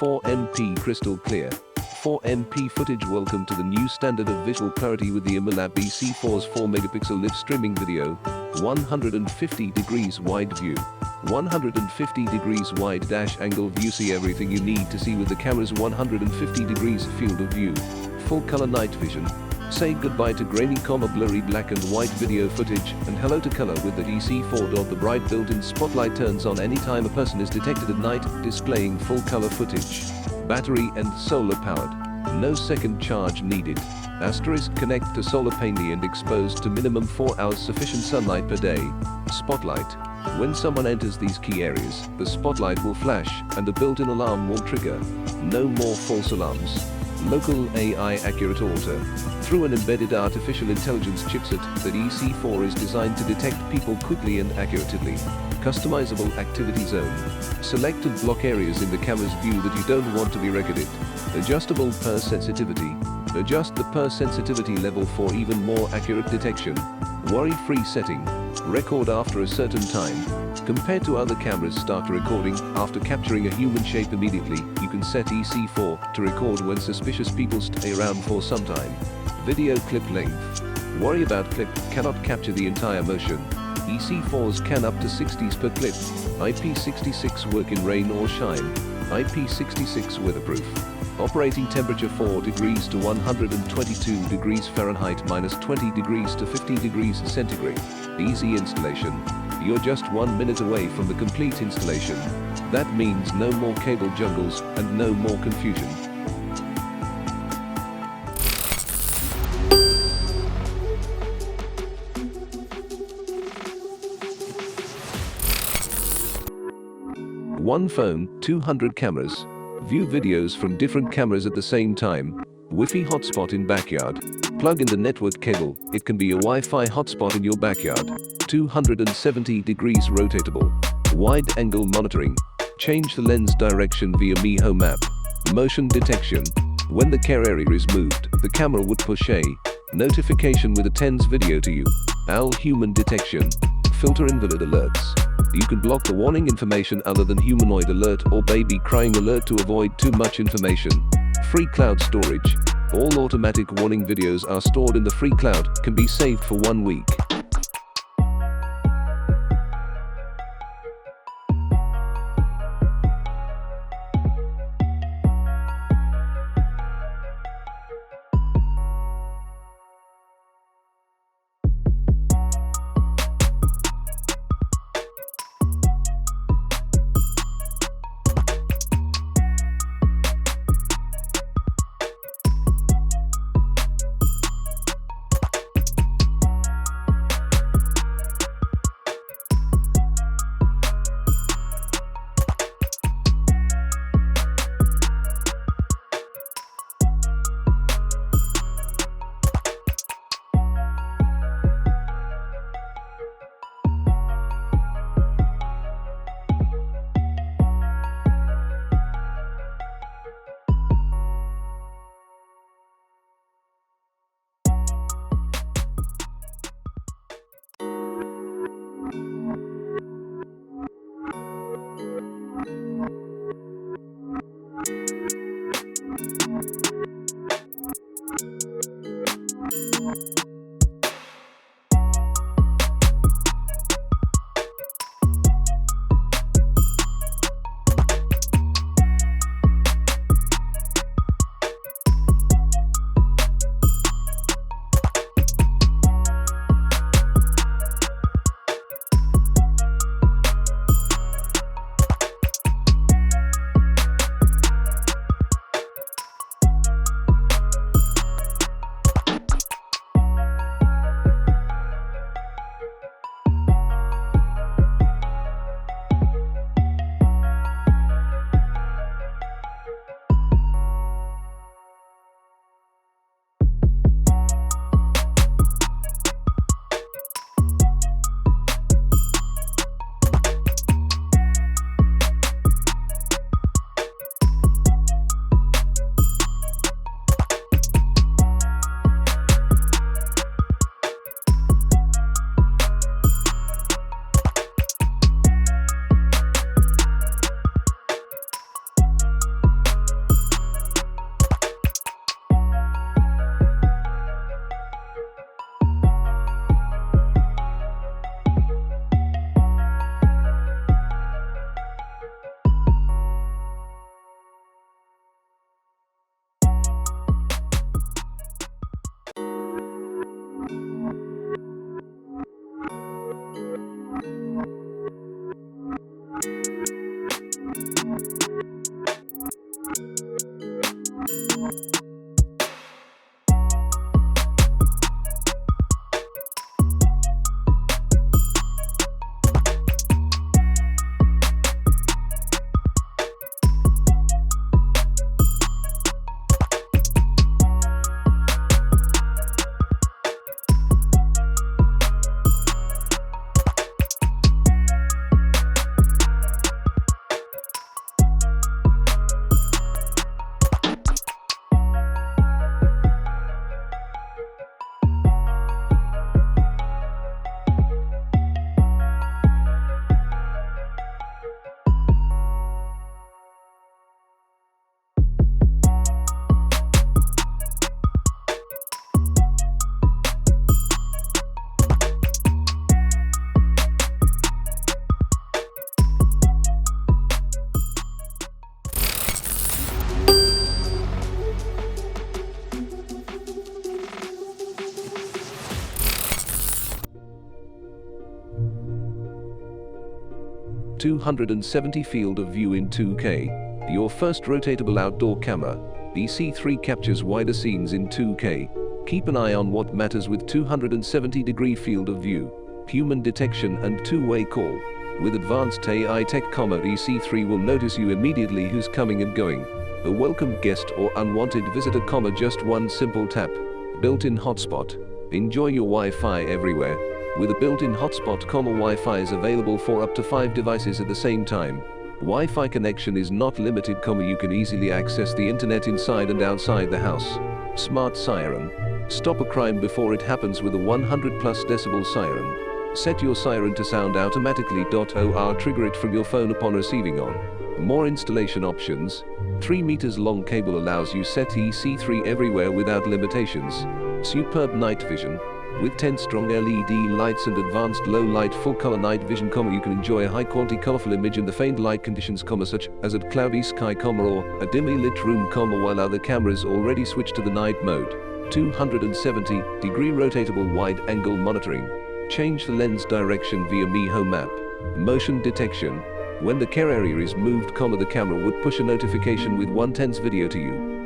4MP crystal clear. 4MP footage. Welcome to the new standard of visual clarity with the ImaLab EC4's 4-megapixel live streaming video, 150 degrees wide view. 150 degrees wide dash angle view. See everything you need to see with the camera's 150 degrees field of view. Full color night vision. Say goodbye to grainy, blurry black and white video footage and hello to color with the EC4. The bright built-in spotlight turns on anytime a person is detected at night, displaying full color footage. Battery and solar powered. No second charge needed. Asterisk connect to solar panel and exposed to minimum 4 hours sufficient sunlight per day. Spotlight. When someone enters these key areas, the spotlight will flash and the built-in alarm will trigger. No more false alarms. Local AI accurate alter. Through an embedded artificial intelligence chipset, the EC4 is designed to detect people quickly and accurately. Customizable activity zone. Selected block areas in the camera's view that you don't want to be recorded. Adjustable per sensitivity. Adjust the per sensitivity level for even more accurate detection. Worry-free setting. Record after a certain time. Compared to other cameras, start recording after capturing a human shape immediately. You can set EC4 to record when suspicious people stay around for some time. Video clip length. Worry about clip, cannot capture the entire motion. EC4s can up to 60s per clip. IP66 work in rain or shine. IP66 weatherproof. Operating temperature 4 degrees to 122 degrees Fahrenheit minus 20 degrees to 50 degrees centigrade. Easy installation. You're just 1 minute away from the complete installation. That means no more cable jungles and no more confusion. One phone, 200 cameras. View videos from different cameras at the same time. Wi-Fi hotspot in backyard. Plug in the network cable. It can be a Wi-Fi hotspot in your backyard. 270 degrees rotatable. Wide angle monitoring. Change the lens direction via Mi Home app. Motion detection. When the care area is moved, the camera would push a notification with a TENS video to you. AL human detection. Filter invalid alerts. You can block the warning information other than humanoid alert or baby crying alert to avoid too much information. Free cloud storage. All automatic warning videos are stored in the free cloud, can be saved for 1 week. 270 field of view in 2K. Your first rotatable outdoor camera. The C3 captures wider scenes in 2K. Keep an eye on what matters with 270-degree field of view, human detection and two-way call. With advanced AI tech, the C3 will notice you immediately who's coming and going. A welcome guest or unwanted visitor, just one simple tap. Built-in hotspot. Enjoy your Wi-Fi everywhere. With a built-in hotspot, Wi-Fi is available for up to 5 devices at the same time. Wi-Fi connection is not limited, you can easily access the internet inside and outside the house. Smart siren. Stop a crime before it happens with a 100+ decibel siren. Set your siren to sound automatically or trigger it from your phone upon receiving on. More installation options. 3 meters long cable allows you set EC3 everywhere without limitations. Superb night vision. With 10 strong LED lights and advanced low-light full-color night vision, you can enjoy a high-quality colorful image in the faint light conditions, such as at cloudy sky, or a dimly lit room, while other cameras already switch to the night mode. 270-degree rotatable wide-angle monitoring. Change the lens direction via Mi Home app. Motion detection. When the care area is moved, the camera would push a notification with 110's video to you.